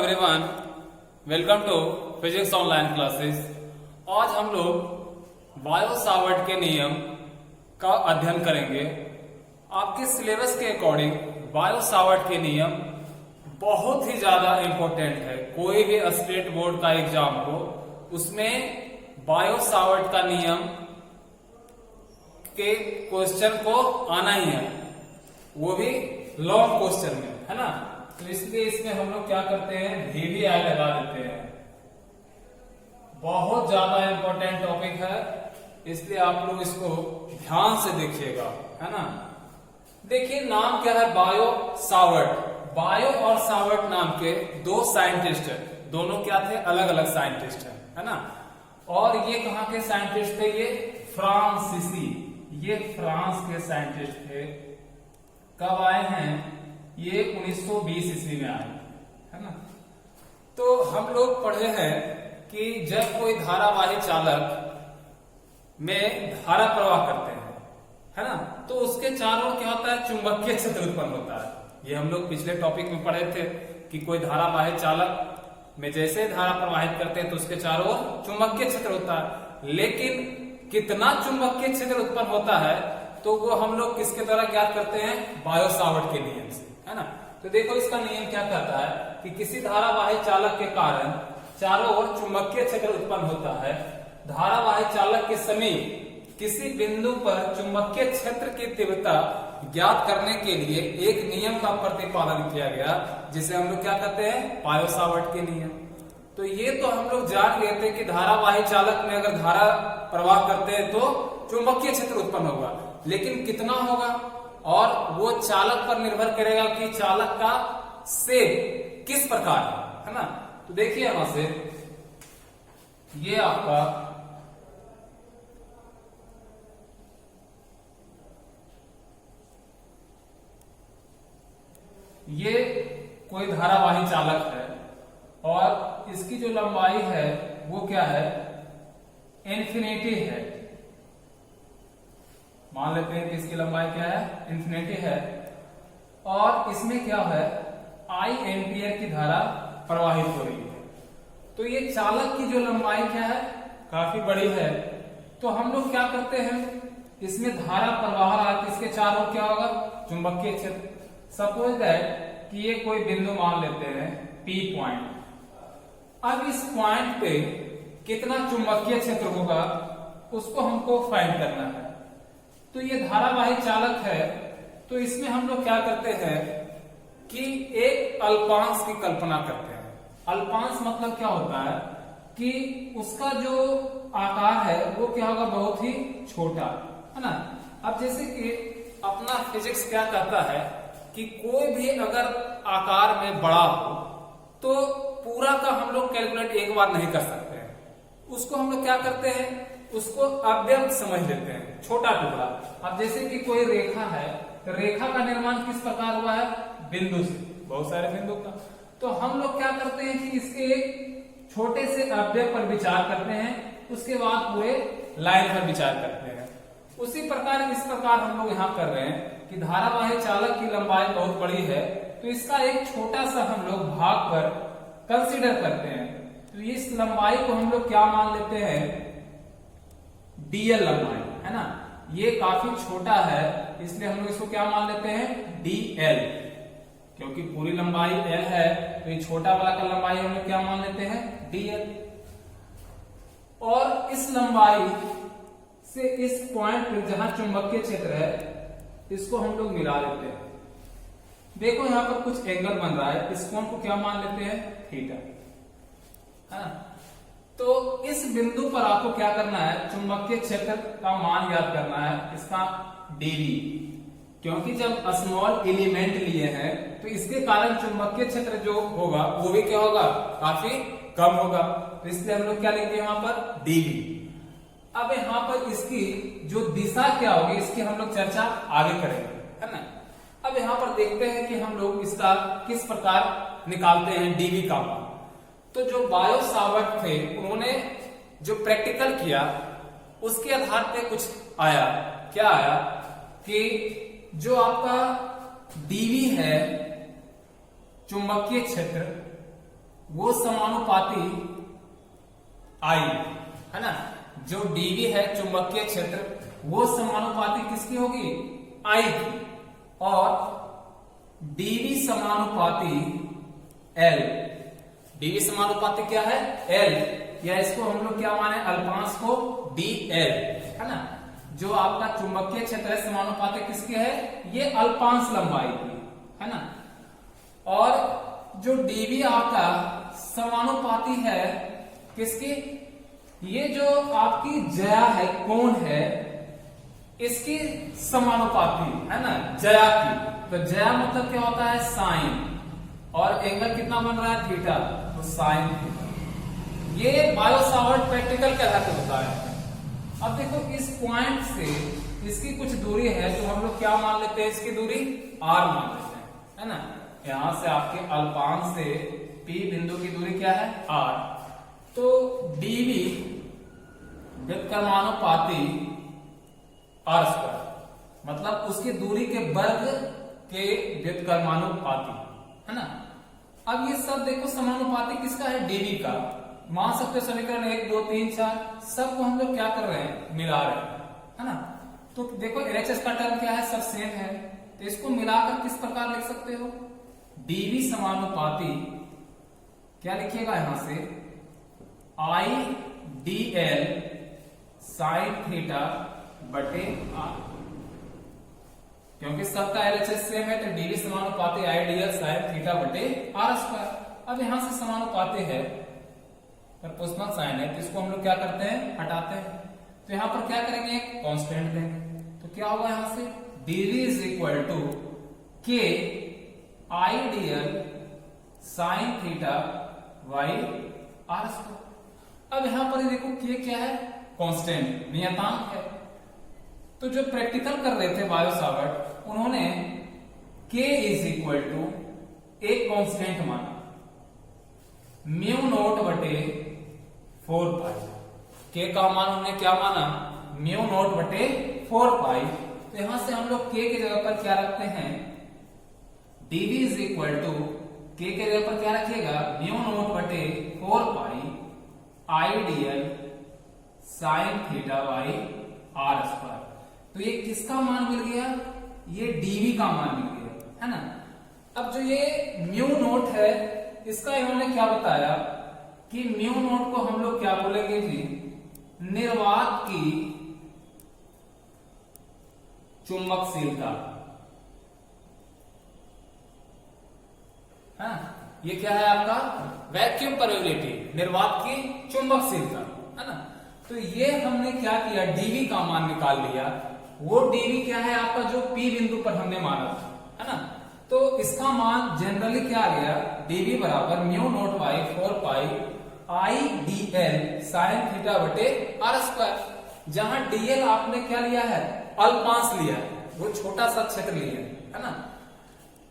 Everyone, welcome to physics online classes. आज हम लोग बायो सावर्ट के नियम का अध्ययन करेंगे। आपके सिलेबस के अकॉर्डिंग बायो सावर्ट के नियम बहुत ही ज्यादा इंपॉर्टेंट है। कोई भी स्टेट बोर्ड का एग्जाम हो उसमें बायो सावर्ट का नियम के क्वेश्चन को आना ही है, वो भी लॉन्ग क्वेश्चन में, है ना। तो इसलिए इसमें हम लोग क्या करते हैं, VVI लगा देते हैं। बहुत ज्यादा इंपॉर्टेंट टॉपिक है, इसलिए आप लोग इसको ध्यान से देखिएगा, है ना। देखिए नाम क्या है, बायो सावर्ट। बायो और सावर्ट नाम के दो साइंटिस्ट हैं, दोनों क्या थे, अलग अलग साइंटिस्ट हैं, है ना। और ये कहाँ के साइंटिस्ट थे, ये फ्रांसीसी, ये फ्रांस के साइंटिस्ट थे। कब आए हैं, ये 1920 ईस्वी में आए, है ना। तो हम लोग पढ़े हैं कि जब कोई धारावाही चालक में धारा प्रवाह करते हैं, है ना, तो उसके चारों क्या होता है, चुंबकीय क्षेत्र उत्पन्न होता है। ये हम लोग पिछले टॉपिक में पढ़े थे कि कोई धारावाही चालक में जैसे धारा प्रवाहित करते हैं तो उसके चारों ओर चुंबकीय क्षेत्र होता है। लेकिन कितना चुंबकीय क्षेत्र उत्पन्न होता है तो वो हम लोग किसके द्वारा ज्ञात करते हैं, बायो सावर्ट के नियम से, है ना। तो देखो इसका नियम क्या कहता है कि किसी धारावाही चालक के कारण चारों ओर चुंबकीय क्षेत्र उत्पन्न होता है। धारावाही चालक के समीप किसी बिंदु पर चुंबकीय क्षेत्र की तीव्रता ज्ञात करने के लिए एक नियम का प्रतिपादन किया गया, जिसे हम लोग क्या कहते हैं, बायो सावर्ट के नियम। तो ये तो हम लोग जान लेते हैं कि धारावाही चालक में अगर धारा प्रवाह करते हैं तो चुंबकीय क्षेत्र उत्पन्न होगा, लेकिन कितना होगा और वो चालक पर निर्भर करेगा कि चालक का शेप किस प्रकार है ना। तो देखिए यहां से ये आपका ये कोई धारावाही चालक है और इसकी जो लंबाई है वो क्या है, इन्फिनिटी है। मान लेते हैं कि इसकी लंबाई क्या है, इन्फिनिटी है। और इसमें क्या है, I एम्पियर की धारा प्रवाहित हो रही है। तो ये चालक की जो लंबाई क्या है, काफी बड़ी है। तो हम लोग क्या करते हैं, इसमें धारा प्रवाह रहा है, इसके चारों क्या होगा, चुंबकीय क्षेत्र। सपोज दैट कि ये कोई बिंदु मान लेते हैं P पॉइंट। अब इस पॉइंट पे कितना चुंबकीय क्षेत्र होगा उसको हमको फाइंड करना है। तो ये धारावाही चालक है, तो इसमें हम लोग क्या करते हैं कि एक अल्पांश की कल्पना करते हैं। अल्पांश मतलब क्या होता है कि उसका जो आकार है वो क्या होगा, बहुत ही छोटा, है ना। अब जैसे कि अपना फिजिक्स क्या कहता है कि कोई भी अगर आकार में बड़ा हो तो पूरा का हम लोग कैलकुलेट एक बार नहीं कर सकते हैं। उसको हम लोग क्या करते हैं, उसको अव्यक्त समझ लेते हैं, छोटा टुकड़ा। अब जैसे कि कोई रेखा है, तो रेखा का निर्माण किस प्रकार हुआ है, बिंदु से, बहुत सारे बिंदु का। तो हम लोग क्या करते हैं कि इसके एक छोटे से अवयव पर विचार करते हैं, उसके बाद पूरे लाइन पर विचार करते हैं। उसी प्रकार इस प्रकार हम लोग यहाँ कर रहे हैं कि धारावाही चालक की लंबाई बहुत बड़ी है, तो इसका एक छोटा सा हम लोग भाग पर कंसीडर करते हैं। तो इस लंबाई को हम लोग क्या मान लेते हैं, DL लंबाई, है ना। ये काफी छोटा है, इसलिए हम लोग इसको क्या मान लेते हैं, DL। क्योंकि पूरी लंबाई L है तो ये छोटा वाला का लंबाई हम लोग क्या मान लेते हैं, DL। और इस लंबाई से इस पॉइंट पर जहां चुंबकीय क्षेत्र है इसको हम लोग मिला लेते हैं। देखो यहां पर कुछ एंगल बन रहा है, इस कोण को क्या मान लेते हैं, थीटा, है ना। तो इस बिंदु पर आपको क्या करना है, चुंबकीय क्षेत्र का मान याद करना है, इसका dV। क्योंकि जब स्मॉल एलिमेंट लिए हैं तो इसके कारण चुंबकीय क्षेत्र जो होगा वो भी क्या होगा, काफी कम होगा। तो इसलिए हम लोग क्या लिखेंगे यहाँ पर, dV। अब यहाँ पर इसकी जो दिशा क्या होगी इसकी हम लोग चर्चा आगे करेंगे, है ना। अब यहाँ पर देखते हैं कि हम लोग इसका किस प्रकार निकालते हैं dV का मान। तो जो बायो सावर्ट थे उन्होंने जो प्रैक्टिकल किया उसके आधार पे कुछ आया, क्या आया कि जो आपका dV है चुंबकीय क्षेत्र, वो समानुपाती आई, है ना, जो डीवी है चुंबकीय क्षेत्र वो समानुपाती किसकी होगी, आई की, और डीवी समानुपाती एल। डीवी समानुपाती क्या है, एल, या इसको हम लोग क्या माने, अल्पांश को डी एल, है ना। जो आपका चुंबकीय क्षेत्र है समानुपाती किसके है, ये अल्पांश लंबाई की, है ना। और जो डीवी आपका समानुपाती है किसकी, ये जो आपकी ज्या है, कोण है, इसकी समानुपाती, है ना, ज्या की। तो ज्या मतलब क्या होता है, साइन, और एंगल कितना बन रहा है, थीटा, तो साइन थीटा। ये बायो सावर्ट प्रैक्टिकल के आधार पर होता है। अब देखो इस पॉइंट से इसकी कुछ दूरी है, तो हम लोग क्या मान लेते हैं, इसकी दूरी आर मान लेते हैं, है ना। यहां से आपके अल्पांश से पी बिंदु की दूरी क्या है, आर। तो डीवी व्युत्क्रमानुपाती आर स्क्वायर, मतलब उसकी दूरी के वर्ग के व्युत्क्रमानुपाती, है ना। अब ये सब देखो समानुपाती किसका है, डीवी का। मान सकते समीकरण 1 2 3 4 सबको हम लोग क्या कर रहे हैं, मिला रहे हैं, है ना। तो देखो एलएचएस का टर्म क्या है, सब सेम है, तो इसको मिलाकर किस प्रकार लिख सकते हो, डीवी समानुपाती क्या लिखिएगा यहां से, I D L sine theta बटे आर, क्योंकि सबका एलएचएस सेम है, तो डीवी समानुपाती I D L sine theta बटे आर स्क्वायर। अब यहां से समानुपाती है, प्रपोर्शनल साइन है, तो इसको हम लोग क्या करते हैं, हटाते हैं। तो यहां पर क्या करेंगे, एक कांस्टेंट देंगे, तो क्या होगा यहां से, DV is equal to K I D L sine theta by are square. अब यहां पर देखो के क्या है, कांस्टेंट, नियतांक है। तो जो प्रैक्टिकल कर रहे थे बायो सावर्ट, उन्होंने के इज इक्वल टू एक कांस्टेंट माना, म्यू नोट बटे 4 पाई। के का मान हमने क्या माना, म्यू नोट बटे 4 पाई। तो यहां से हम लोग के की जगह पर क्या रखते हैं, डीवी इज इक्वल टू के जगह पर क्या रखिएगा, म्यू नोट बटे 4 pi i D L sine theta by are square. तो ये किसका मान मिल गया, ये डीवी का मान मिल गया, है ना। अब जो ये म्यू नोट है, इसका इन्होंने क्या बताया कि म्यू नोट को हम लोग क्या बोलेंगे जी, निर्वात की चुंबकशीलता, हाँ, ये क्या है आपका, वैक्यूम परमेबिलिटी, निर्वात की चुंबकशीलता, है ना। तो ये हमने क्या किया, डीवी का मान निकाल लिया। वो डीवी क्या है आपका, जो पी बिंदु पर हमने माना था, है ना। तो इसका मान जनरली क्या आ गया, डीवी बराबर mu naught by 4 pi i D L sine theta बटे आर स्क्वायर। जहां डीएल आपने क्या लिया है, अल्पांश लिया है, वो छोटा सा क्षेत्र लिया है ना।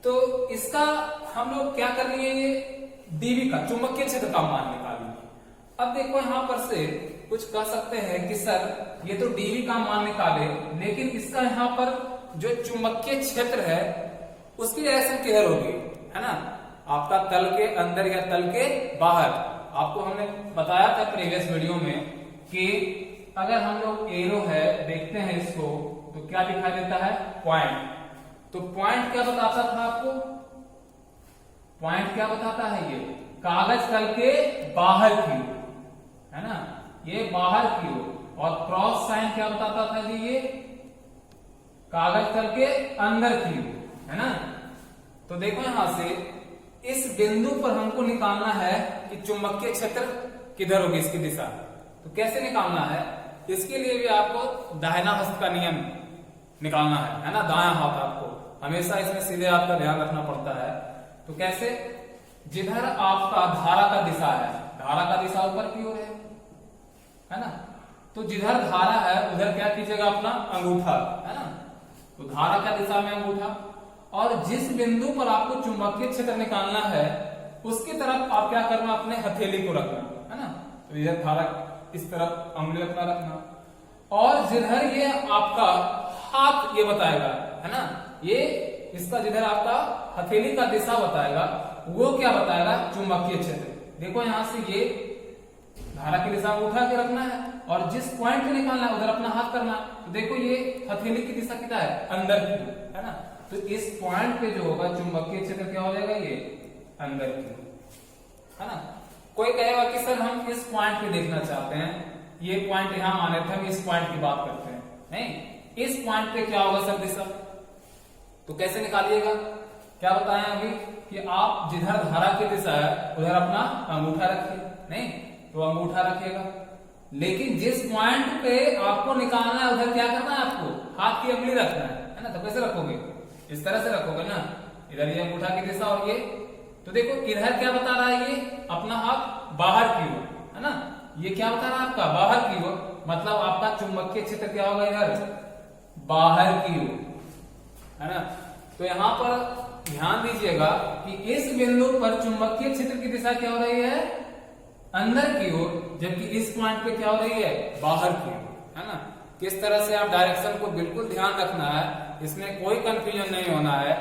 तो इसका हम लोग क्या कर लिए, ये डीवी का चुंबकीय क्षेत्र का मान निकालिए। अब देखो यहां पर से कुछ कह सकते हैं कि सर ये तो डीवी का मान निकाले, लेकिन इसका यहाँ पर जो चुंबकीय क्षेत्र है उसकी डायरेक्शन किधर होगी, है ना, आपका तल के अंदर या तल के बाहर। आपको हमने बताया था प्रीवियस वीडियो में कि अगर हम लोग एरो है देखते हैं इसको, तो क्या दिखाई देता है, पॉइंट। तो पॉइंट क्या बताता था आपको, पॉइंट क्या बताता है, ये कागज तल के बाहर की ओर, है ना, ये बाहर की ओर। और क्रॉस साइन क्या बताता था जी, ये कागज तल के अंदर की ओर, है ना। तो देखो यहां से इस बिंदु पर हमको निकालना है कि चुंबकीय क्षेत्र किधर होगी, इसकी दिशा। तो कैसे निकालना है, इसके लिए भी आपको दाहिना हस्त का नियम निकालना है ना, दायां हाथ आपको हमेशा इसमें सीधे हाथ का ध्यान रखना पड़ता है। तो कैसे, जिधर आपका धारा का दिशा है, धारा का दिशा ऊपर की ओर है ना, तो जिधर धारा है उधर क्या कीजिएगा, अपना अंगूठा, है ना, तो धारा का दिशा में अंगूठा। और जिस बिंदु पर आपको चुंबकीय क्षेत्र निकालना है उसकी तरफ आप क्या करना, अपने हथेली को रखना, है ना। तो इधर धारा इस तरफ अंगुली अपना रखना, और जिधर ये आपका हाथ ये बताएगा, है ना, ये इसका जिधर आपका हथेली का दिशा बताएगा, वो क्या बताएगा, चुंबकीय क्षेत्र, देखो यहां से ये धारा की दिशा को उठा के रखना है और जिस पॉइंट पे निकालना है उधर अपना हाथ करना है। तो देखो ये हथेली की दिशा कितना है, अंदर की, है ना। तो इस पॉइंट पे जो होगा चुंबकीय क्षेत्र क्या हो जाएगा, ये अंदर की, है ना। कोई कहेगा कि सर हम इस पॉइंट पे देखना चाहते हैं, ये पॉइंट यहां माने थे, हम इस पॉइंट की बात करते हैं। नहीं, इस पॉइंट पे क्या होगा सर दिशा, तो कैसे निकालिएगा, क्या बताएं अभी कि आप जिधर धारा की दिशा है उधर अपना अंगूठा रखिए, नहीं तो अंगूठा रखिएगा, लेकिन जिस पॉइंट पे आपको निकालना है उधर क्या करना है, आपको हाथ की अंगुली रखना है ना। तो कैसे रखोगे, इस तरह से रखोगे ना, इधर ये अंगूठा की दिशा और ये, तो देखो इधर क्या बता रहा है, ये अपना हाथ बाहर की ओर, है ना। ये क्या बता रहा है आपका, बाहर की ओर, मतलब आपका चुंबकीय क्षेत्र क्या होगा, इधर बाहर की ओर, है ना। तो यहां पर ध्यान दीजिएगा कि इस बिंदु पर चुंबकीय क्षेत्र की दिशा क्या हो रही है, अंदर की ओर, जबकि इस पॉइंट पे क्या हो रही है, बाहर की ओर, है ना। किस तरह से आप डायरेक्शन को बिल्कुल ध्यान रखना है, इसमें कोई कंफ्यूजन नहीं होना है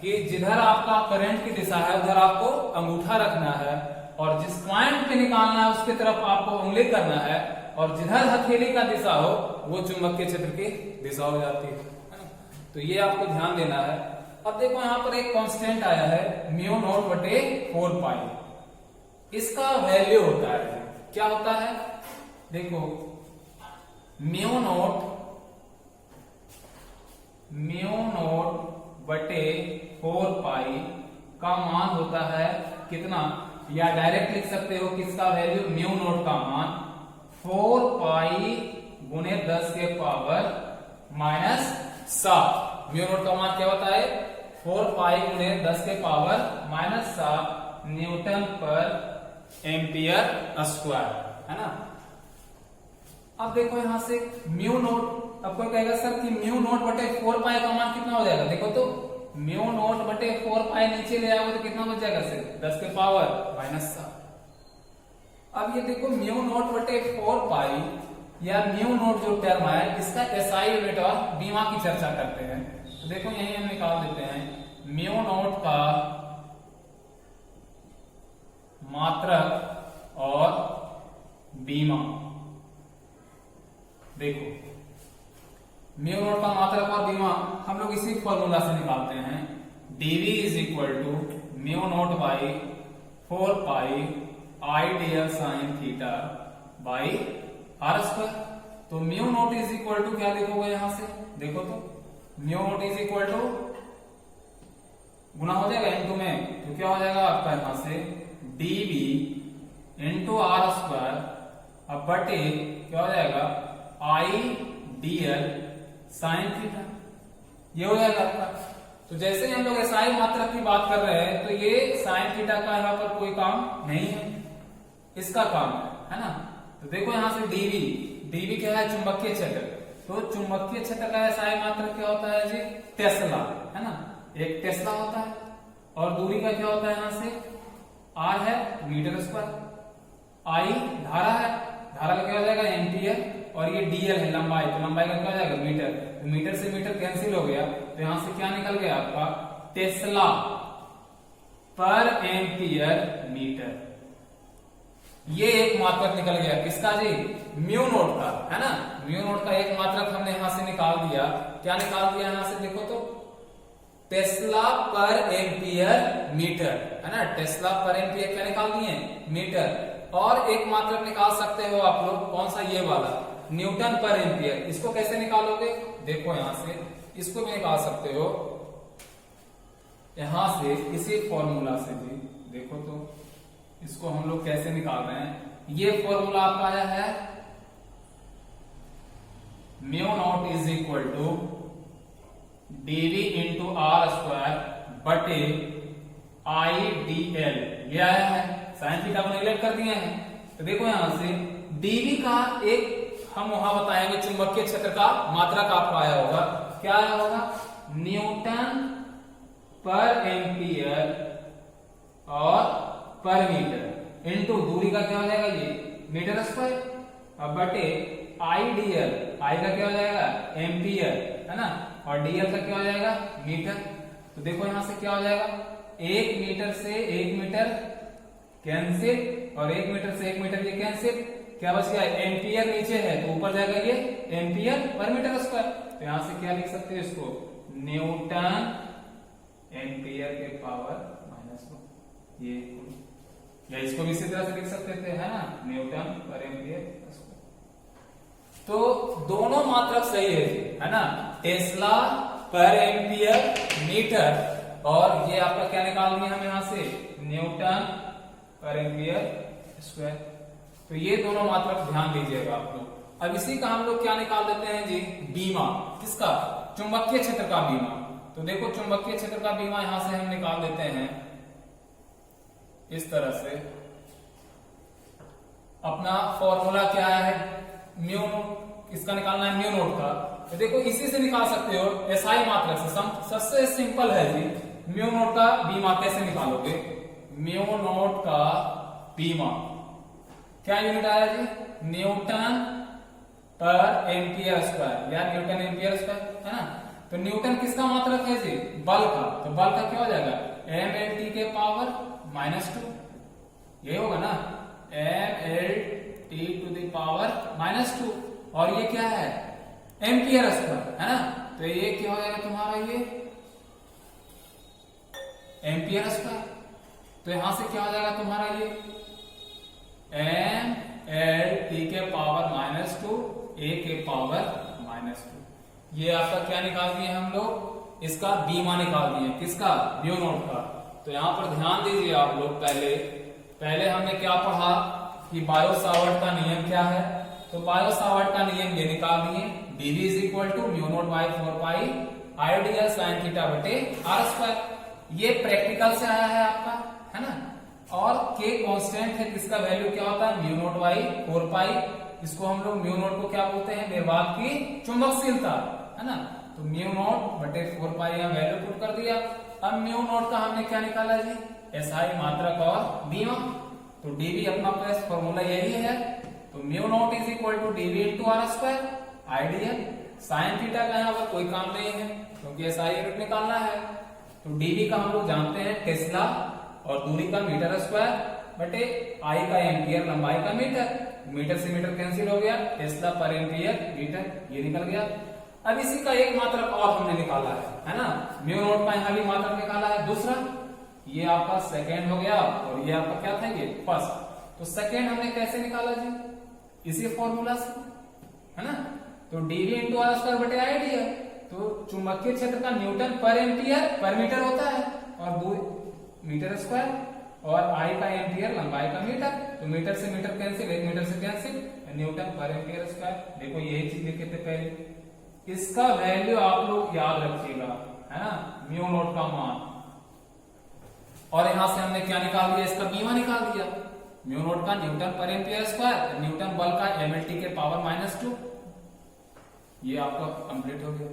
कि जिधर आपका करंट की दिशा है उधर आपको अंगूठा रखना है और जिस पॉइंट पे निकालना है उसकी तरफ आपको उंगली करना है, और जिधर हथेली का दिशा हो वो चुंबकीय क्षेत्र की दिशा हो जाती है ना। तो ये आपको ध्यान देना है। अब देखो यहां पर एक कांस्टेंट आया है म्यू नॉट बटे 4 पाई, इसका वैल्यू होता है, क्या होता है, देखो म्यू नॉट बटे 4 पाई का मान होता है कितना, या डायरेक्ट लिख सकते हो किसका वैल्यू, म्यू नॉट का मान 4 पाई गुने 10 के पावर -7। म्यू नॉट का मान क्या होता है, 4 पाई गुने 10 के पावर -7 न्यूटन पर एम्पियर स्क्वायर, है ना। अब देखो यहां से म्यू नॉट, अब कोई कहेगा सर कि म्यू नॉट बटे 4 पाई का मान कितना हो जाएगा, देखो तो म्यू नॉट बटे 4 पाई नीचे ले आओगे तो कितना बच जाएगा सर, 10 के पावर -7। अब ये देखो म्यू नॉट बटे 4 पाई या म्यू नॉट जो टर्म है इसका एसआई यूनिट और बीमा की चर्चा करते हैं। तो देखो यही हम निकाल देते हैं, म्यू नॉट का मात्रक और बीमा, देखो म्यू नॉट का मात्रक और बीमा हम लोग इसी फॉर्मूला से निकालते हैं, dv is equal to mu naught by 4 pi ideal sine theta by are square. तो mu naught is equal to क्या लिखोगे यहां से, देखो तो mu naught is equal to गुना हो जाएगा इनटू में, तो क्या हो जाएगा आपका यहां से dv इंटू आर स्क्वायर, अब बटे क्या हो जाएगा आई dl साइन थीटा, ये हो जाएगा आपका। तो जैसे ही हम लोग एसआई मात्रक की बात कर रहे हैं तो ये साइन थीटा का यहाँ पर कोई काम नहीं है, इसका काम है ना। तो देखो यहां से dv क्या है, चुंबकीय क्षेत्र, तो चुंबकीय क्षेत्र का एसआई मात्रक क्या होता है जी, टेस्ला, है ना, एक टेस्ला होता है, और दूरी का क्या होता है यहां से r है मीटर स्क्वायर, आई धारा है, धारा का क्या हो जाएगा एम्पियर, और ये dl है लंबाई, तो लंबाई का क्या हो जाएगा मीटर, तो मीटर से मीटर कैंसिल हो गया, तो यहां से क्या निकल गया आपका टेस्ला पर एम्पियर मीटर। ये एक मात्रक निकल गया किसका जी, म्यू नॉट का, है ना। म्यू नॉट का एक मात्रक हमने यहां से निकाल दिया, क्या निकाल दिया यहां से, देखो तो टेस्ला पर एम्पियर मीटर, है ना, टेस्ला पर एम्पियर क्या निकाल दिए, मीटर। और एक मात्रक निकाल सकते हो आप लोग, कौन सा, ये वाला न्यूटन पर एम्पियर। इसको कैसे निकालोगे, देखो यहां से इसको भी निकाल सकते हो यहां से इसी फॉर्मूला से भी, देखो तो इसको हम लोग कैसे निकाल रहे हैं, ये फॉर्मूला आपका आया है mu naught is equal to dv into R square बटे आई dl, ये आया है, साइन थीटा को निगलेक्ट कर दिए हैं। तो देखो यहां से dv का एक हम वहां बताएंगे चुंबकीय क्षेत्र का मात्रक आपका आया होगा, क्या आया होगा, न्यूटन पर एम्पियर और पर मीटर इंटू दूरी का क्या हो जाएगा ये मीटर स्क्वायर, अब बटे आई dl, आई का क्या हो जाएगा एम्पियर, है ना, और dl का क्या हो जाएगा मीटर। तो देखो यहां से क्या हो जाएगा, 1 मीटर से 1 मीटर कैंसिल, और 1 मीटर से 1 मीटर ये कैंसिल, क्या बच गया, एम्पियर नीचे है तो ऊपर जाएगा ये एम्पियर पर मीटर स्क्वायर। तो यहां से क्या लिख सकते हो इसको, न्यूटन एम्पियर के पावर -1, ये, या इसको भी इसी तरह से लिख सकते थे, है ना, न्यूटन पर एम्पियर स्क्वायर। तो दोनों मात्रक सही है ना, टेस्ला पर एम्पियर मीटर, और ये आपका क्या निकाल दिया हम यहां से, न्यूटन पर एम्पियर स्क्वायर। तो ये दोनों मात्रक ध्यान दीजिएगा आप लोग। अब इसी का हम लोग क्या निकाल देते हैं जी, बीमा, किसका, चुंबकीय क्षेत्र का बीमा। तो देखो चुंबकीय क्षेत्र का बीमा यहां से हम निकाल देते हैं इस तरह से। अपना फॉर्मूला क्या है, म्यू, इसका निकालना है म्यू नोट का। तो देखो इसी से निकाल सकते हो, एसआई मात्रक से, सबसे सिंपल है जी। म्यू नोट का बीमा कैसे निकालोगे, म्यू नोट का बीमा क्या यूनिट आया जी, न्यूटन पर एम्पियर स्क्वायर या न्यूटन एम्पियर स्क्वायर, है ना। तो न्यूटन किसका मात्रक है जी, बल का। तो बल का क्या हो जाएगा, mLT के पावर -2, ये होगा ना, mLT टू द पावर -2, और ये क्या है, एम्पियर स्क्वायर, है ना। तो ये क्या हो जाएगा तुम्हारा, ये एम्पियर स्क्वायर। तो यहां से क्या हो जाएगा तुम्हारा, ये mLT के पावर -2, a के पावर -2। ये आपका क्या निकाल दिए हम लोग, इसका बीमा निकाल दिए, किसका, म्यू नोट का। तो यहां पर ध्यान दीजिए आप लोग, पहले हमने क्या पढ़ा कि बायो सावर्ट का नियम क्या है। तो बायो सावर्ट का नियम ये निकाल दिए, dV is equal to mu naught by 4 pi ideal sine theta बटे r स्क्वायर। ये प्रैक्टिकल से आया है आपका, है ना। और k कांस्टेंट है, किसका वैल्यू क्या होता है, म्यू नोट बाई 4 पाई। इसको हम लोग म्यू नोट को क्या बोलते हैं, निर्वात की चुंबकशीलता, है ना। तो म्यू नोट बटे 4 पाई हम वैल्यू पुट कर दिया। अब म्यू नोट का हमने क्या निकाला जी, एसआई मात्रक और बीमा। तो डीवी अपना प्लस फॉर्मूला यही है। तो mu naught is equal to DV into R square, ideal sine theta का यहाँ पर कोई काम नहीं है क्योंकि एसआई यूनिट निकालना है। तो डीवी का हम लोग जानते हैं टेस्ला, और दूरी का मीटर स्क्वायर बटे आई का एम्पियर, लंबाई का मीटर, मीटर से मीटर कैंसिल हो गया, टेस्ला पर एम्पियर मीटर, ये निकल गया। अब इसी का एक मात्रक और हमने निकाला है ना, म्यू नोट का यहाँ भी मात्रक निकाला है दूसरा। ये आपका सेकेंड हो गया, और ये आपका क्या था, ये फर्स्ट। तो सेकेंड हमने कैसे निकाला जी, इसी फॉर्मूला से, है ना। तो डीवी इंटू आर स्क्वायर बटे आइडियल। तो चुंबकीय क्षेत्र का न्यूटन पर एम्पियर पर मीटर होता है, और दूरी मीटर स्क्वायर, और आई का एम्पियर, लंबाई का मीटर। तो मीटर से मीटर कैंसिल, 1 मीटर से कैंसिल, न्यूटन पर एम्पियर स्क्वायर। देखो यही चीज लिखे थे पहले, इसका वैल्यू आप लोग याद रखिएगा, है ना, म्यू नोट का मान। और यहां से हमने क्या निकाल दिया, इसका बीमा निकाल दिया, म्यू नोट का न्यूटन पर एम्पियर स्क्वायर, न्यूटन बल का mLT के पावर -2। ये आपका कंप्लीट हो गया।